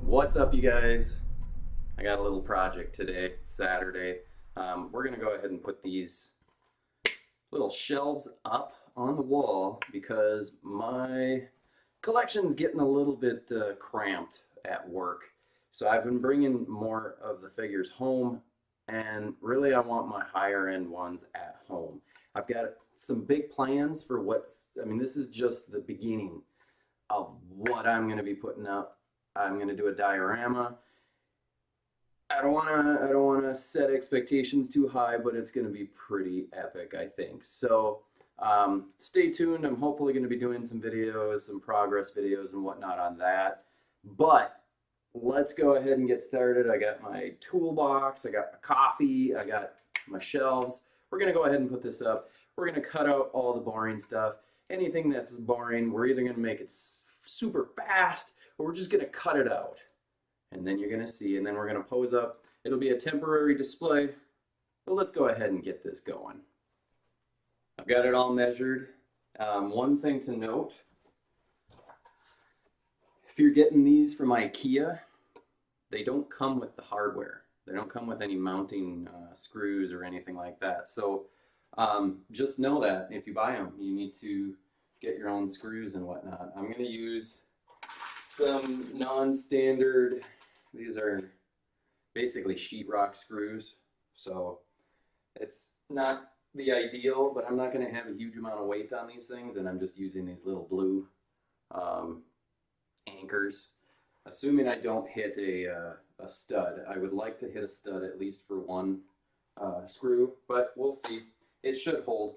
What's up, you guys? I got a little project today. It's Saturday. We're gonna go ahead and put these little shelves up on the wall because my collection's getting a little bit cramped at work. So I've been bringing more of the figures home, and really I want my higher end ones at home. I've got some big plans for this is just the beginning of what I'm going to be putting up. I'm going to do a diorama. I don't want to set expectations too high, but it's going to be pretty epic, I think. So stay tuned. I'm hopefully going to be doing some videos, some progress videos and whatnot on that. But let's go ahead and get started. I got my toolbox, I got my coffee, I got my shelves. We're going to go ahead and put this up. We're going to cut out all the boring stuff. Anything that's boring, we're either going to make it super fast or we're just going to cut it out. And then you're going to see, and then we're going to pose up. It'll be a temporary display, but let's go ahead and get this going. I've got it all measured. One thing to note, if you're getting these from IKEA, they don't come with the hardware. They don't come with any mounting screws or anything like that. So just know that if you buy them, you need to get your own screws and whatnot. I'm going to use some non-standard, these are basically sheetrock screws, so it's not the ideal, but I'm not going to have a huge amount of weight on these things, and I'm just using these little blue anchors. Assuming I don't hit a stud. I would like to hit a stud at least for one screw, but we'll see. It should hold,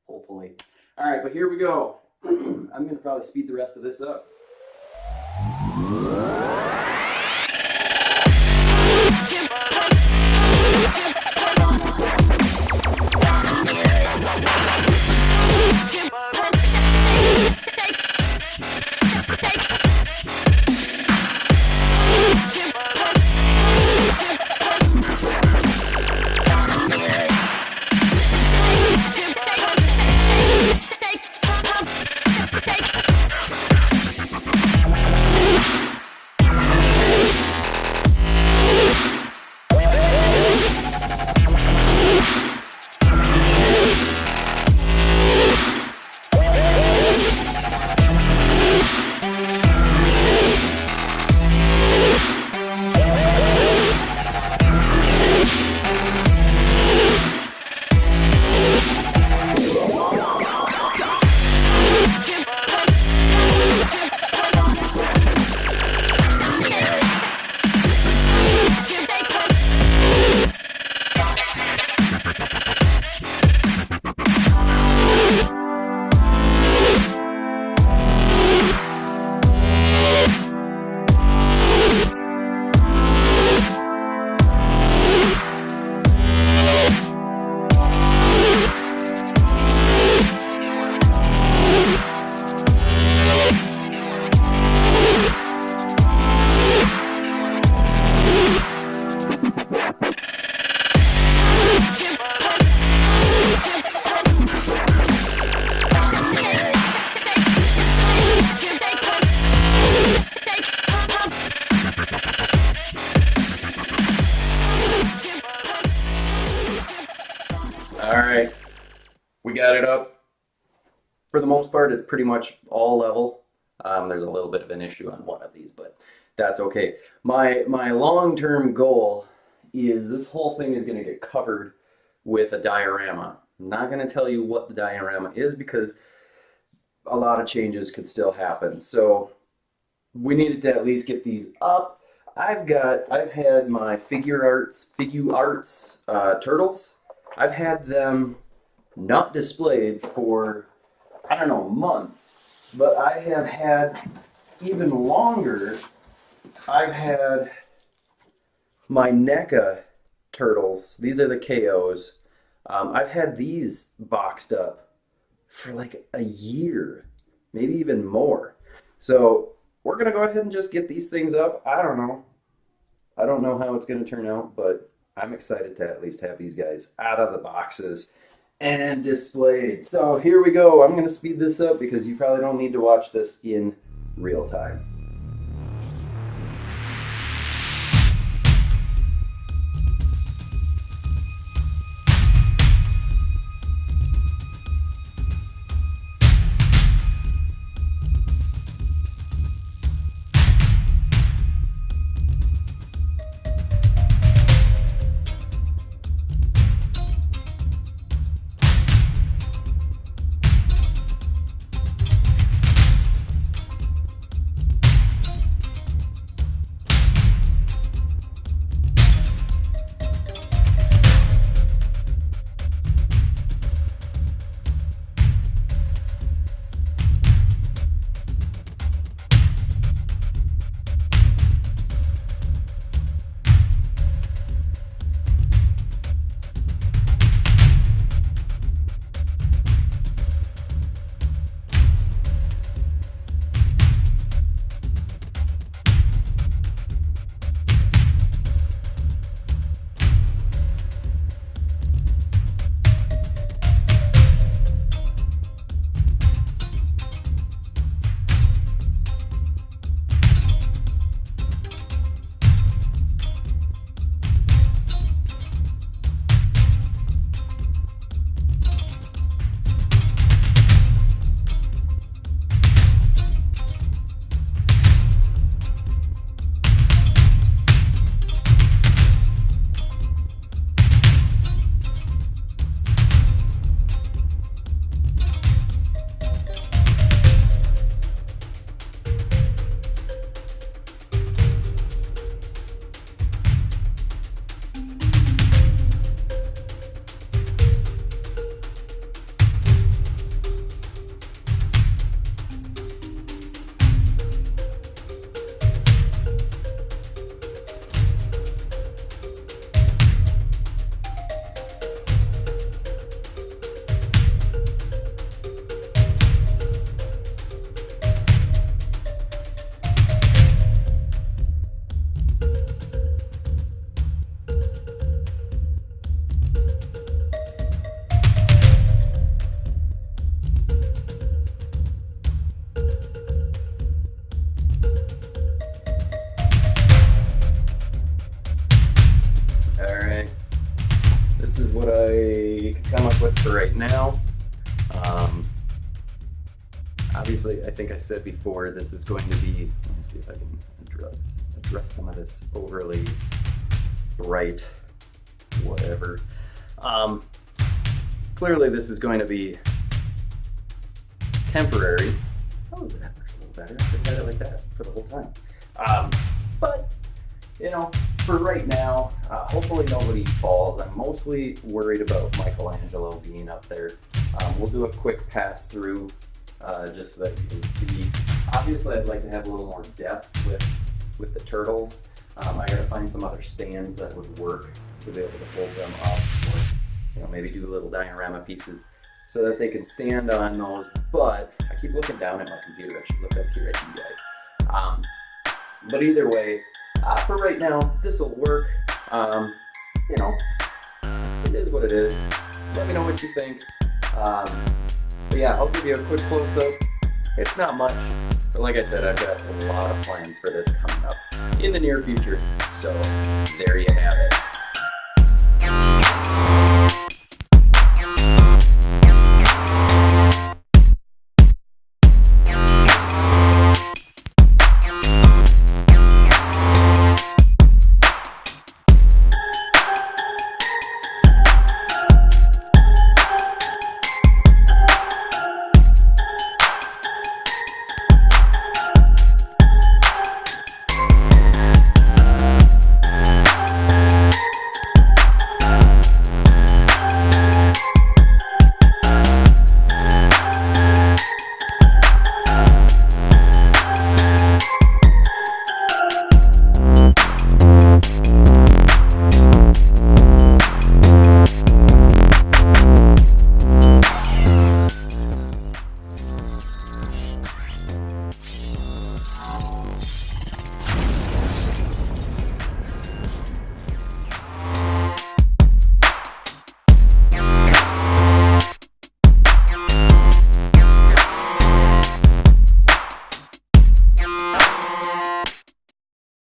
hopefully. All right, but here we go. I'm going to probably speed the rest of this up. Alright, we got it up. For the most part, it's pretty much all level. There's a little bit of an issue on one of these, but that's okay. My long-term goal is this whole thing is going to get covered with a diorama. I'm not going to tell you what the diorama is because a lot of changes could still happen. So we needed to at least get these up. I've had my Figuarts turtles. I've had them not displayed for, I don't know, months, but I have had even longer. I've had my Neca turtles. These are the KOs. I've had these boxed up for like a year, maybe even more. So we're going to go ahead and just get these things up. I don't know. I don't know how it's going to turn out, but I'm excited to at least have these guys out of the boxes and displayed. So here we go. I'm going to speed this up because you probably don't need to watch this in real time. for right now. Obviously, I think I said before, this is going to be, let me see if I can address some of this overly bright whatever. Clearly this is going to be temporary. Oh, that looks a little better. I could have it like that for the whole time. But, you know, for right now, hopefully nobody falls. I'm mostly worried about Michelangelo being up there. We'll do a quick pass through just so that you can see. Obviously, I'd like to have a little more depth with the turtles. I gotta find some other stands that would work to be able to hold them up, or you know, maybe do little diorama pieces so that they can stand on those. But I keep looking down at my computer. I should look up here at you guys. But either way, for right now, this will work. You know, it is what it is. Let me know what you think. But yeah, I'll give you a quick close-up. It's not much, but like I said, I've got a lot of plans for this coming up in the near future. So there you have it.